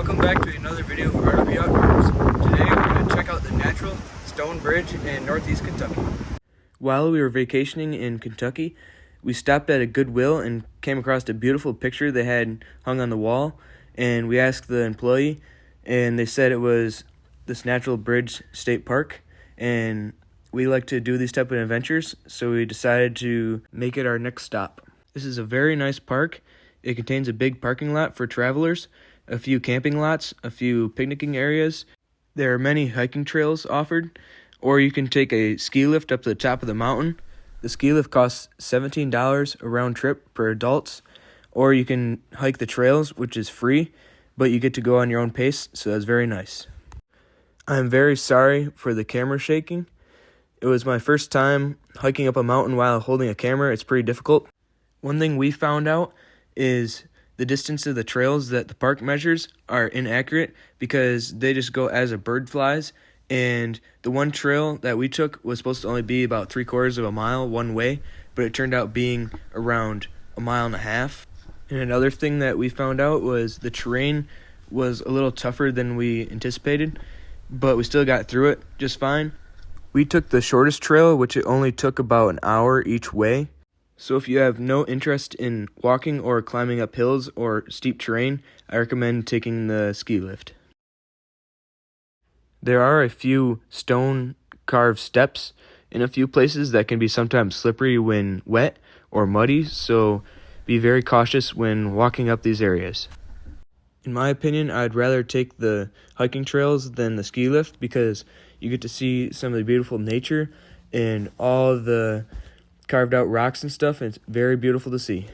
Welcome back to another video of RW Outdoors. Today we're going to check out the natural stone bridge in northeast Kentucky. While we were vacationing in Kentucky, we stopped at a Goodwill and came across a beautiful picture they had hung on the wall, and we asked the employee, and they said it was this Natural Bridge State Park, and we like to do these type of adventures, so we decided to make it our next stop. This is a very nice park. It contains a big parking lot for travelers, a few camping lots, a few picnicking areas. There are many hiking trails offered, or you can take a ski lift up to the top of the mountain. The ski lift costs $17 a round trip for adults, or you can hike the trails, which is free, but you get to go on your own pace, so that's very nice. I'm very sorry for the camera shaking. It was my first time hiking up a mountain while holding a camera. It's pretty difficult. One thing we found out is the distance of the trails that the park measures are inaccurate because they just go as a bird flies, and the one trail that we took was supposed to only be about 3/4 of a mile one way, but it turned out being around 1.5 miles. And another thing that we found out was the terrain was a little tougher than we anticipated, but we still got through it just fine. We took the shortest trail, which it only took about an hour each way. So if you have no interest in walking or climbing up hills or steep terrain, I recommend taking the ski lift. There are a few stone carved steps in a few places that can be sometimes slippery when wet or muddy, so be very cautious when walking up these areas. In my opinion, I'd rather take the hiking trails than the ski lift because you get to see some of the beautiful nature and all the carved out rocks and stuff, and it's very beautiful to see.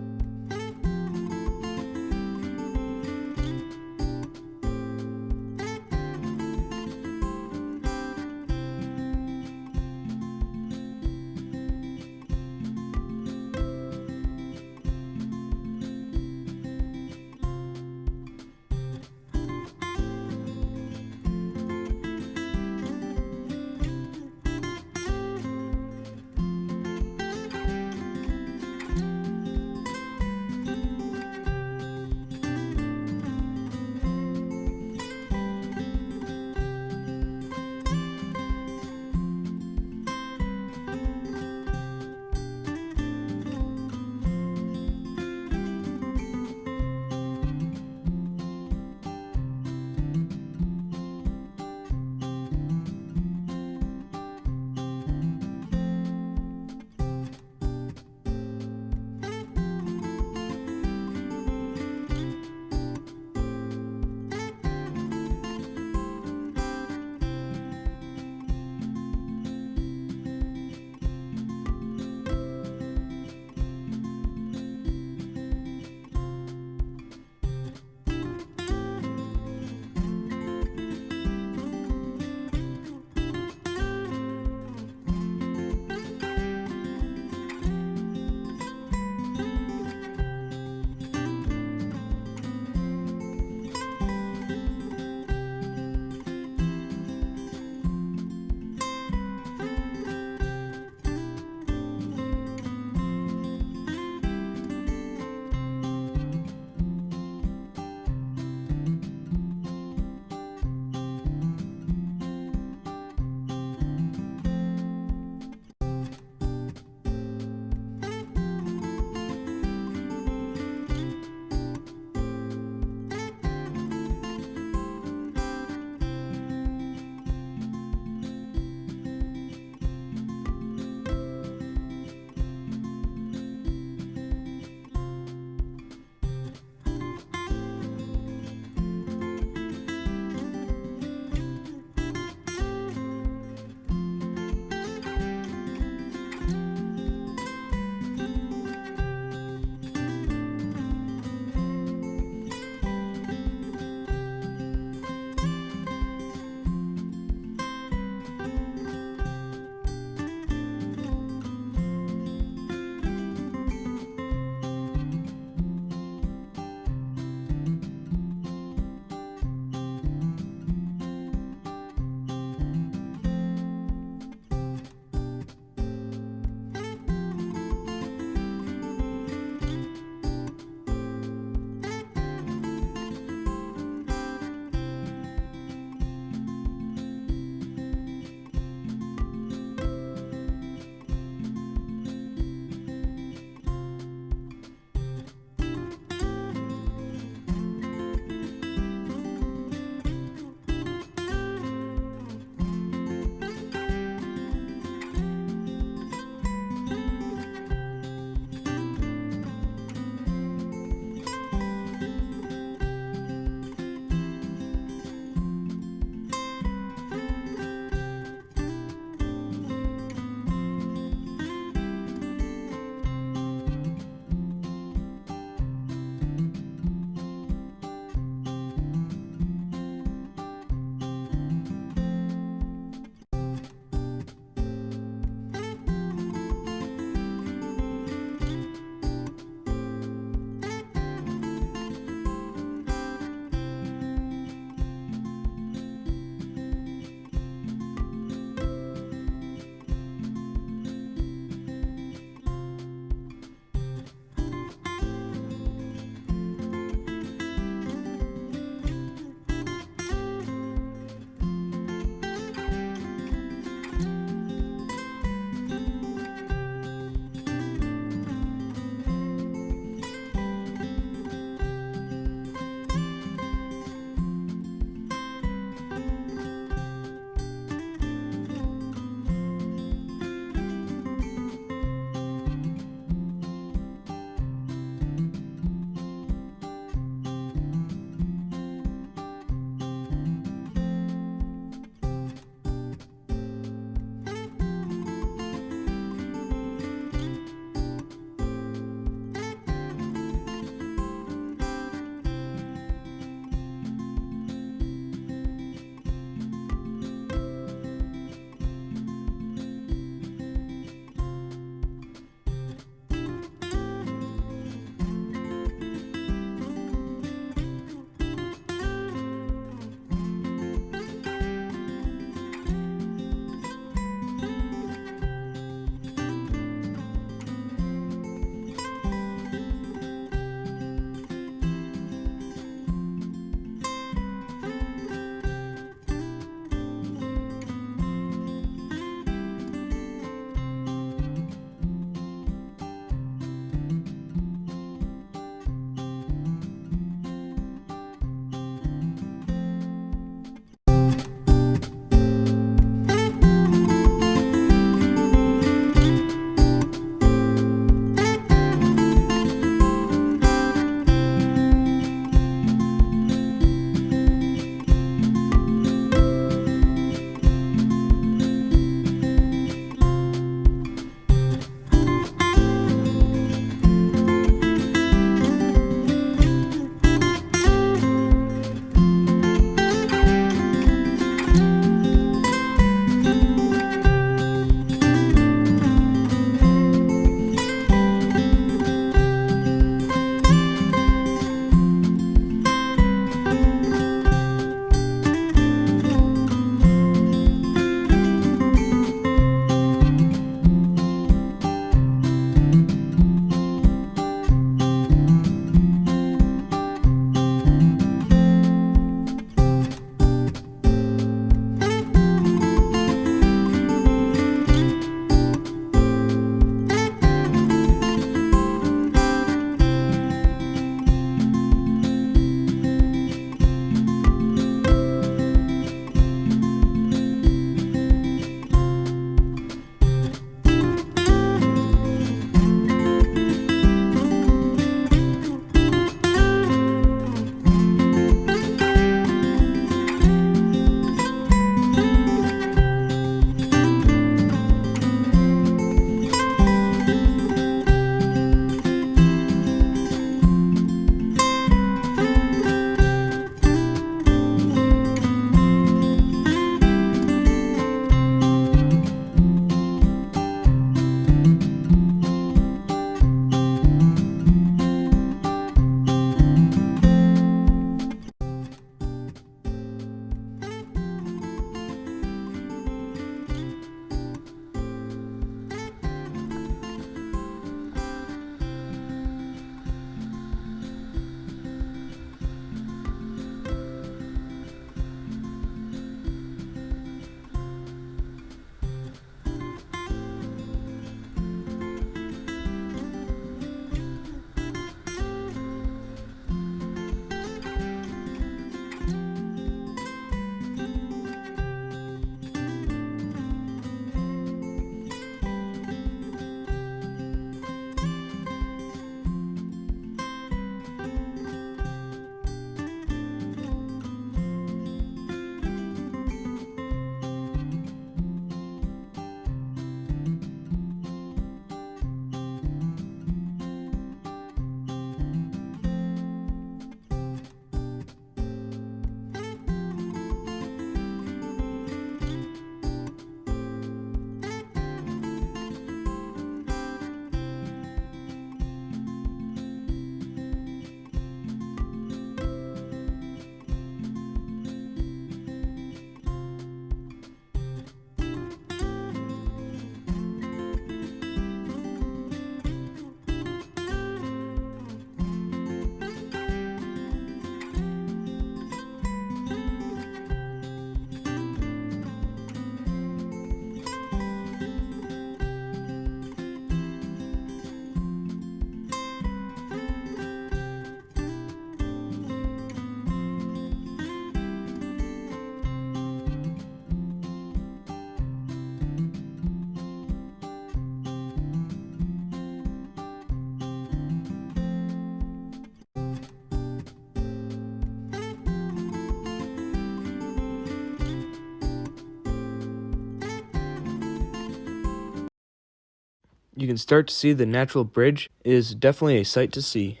You can start to see the natural bridge. It is definitely a sight to see.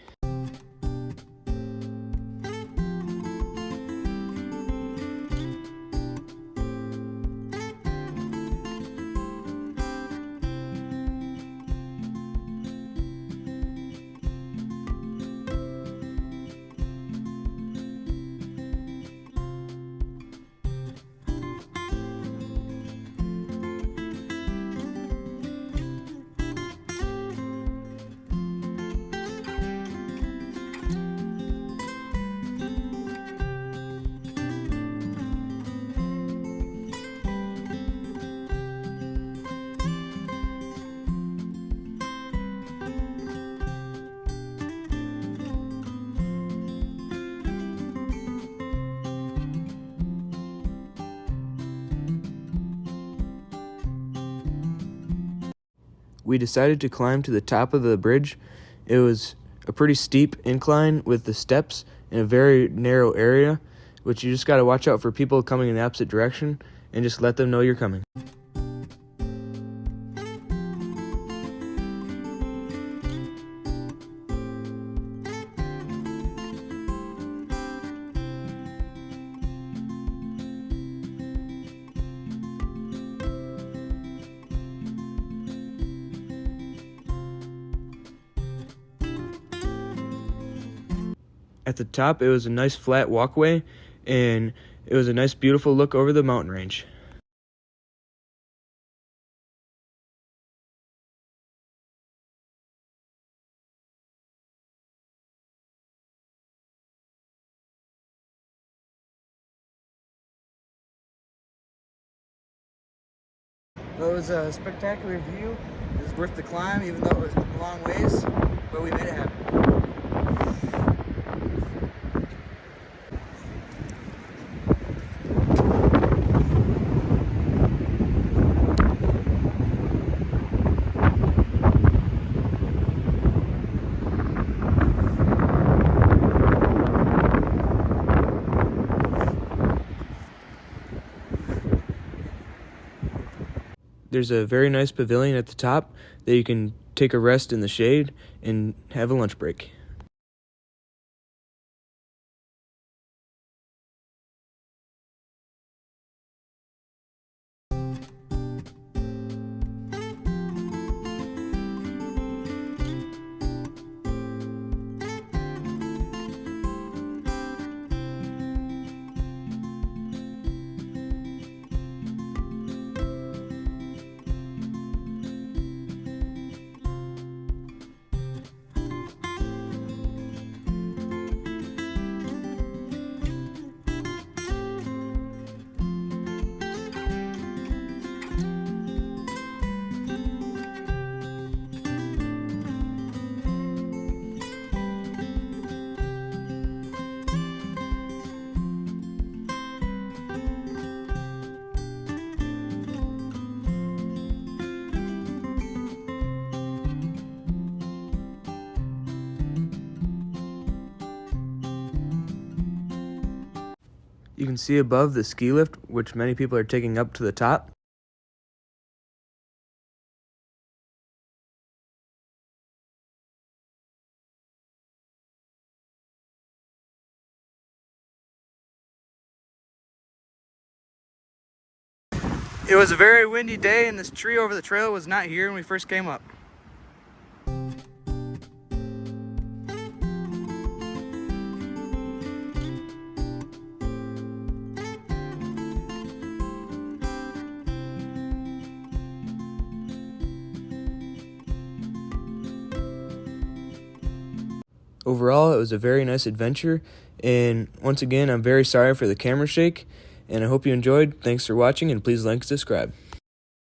We decided to climb to the top of the bridge. It was a pretty steep incline with the steps in a very narrow area, which you just got to watch out for people coming in the opposite direction and just let them know you're coming. At the top, it was a nice flat walkway, and it was a nice, beautiful look over the mountain range. Well, it was a spectacular view. It was worth the climb, even though it was a long ways, but we made it happen. There's a very nice pavilion at the top that you can take a rest in the shade and have a lunch break. You can see above the ski lift, which many people are taking up to the top. It was a very windy day, and this tree over the trail was not here when we first came up. Overall, it was a very nice adventure, and once again, I'm very sorry for the camera shake, and I hope you enjoyed. Thanks for watching, and please like and subscribe.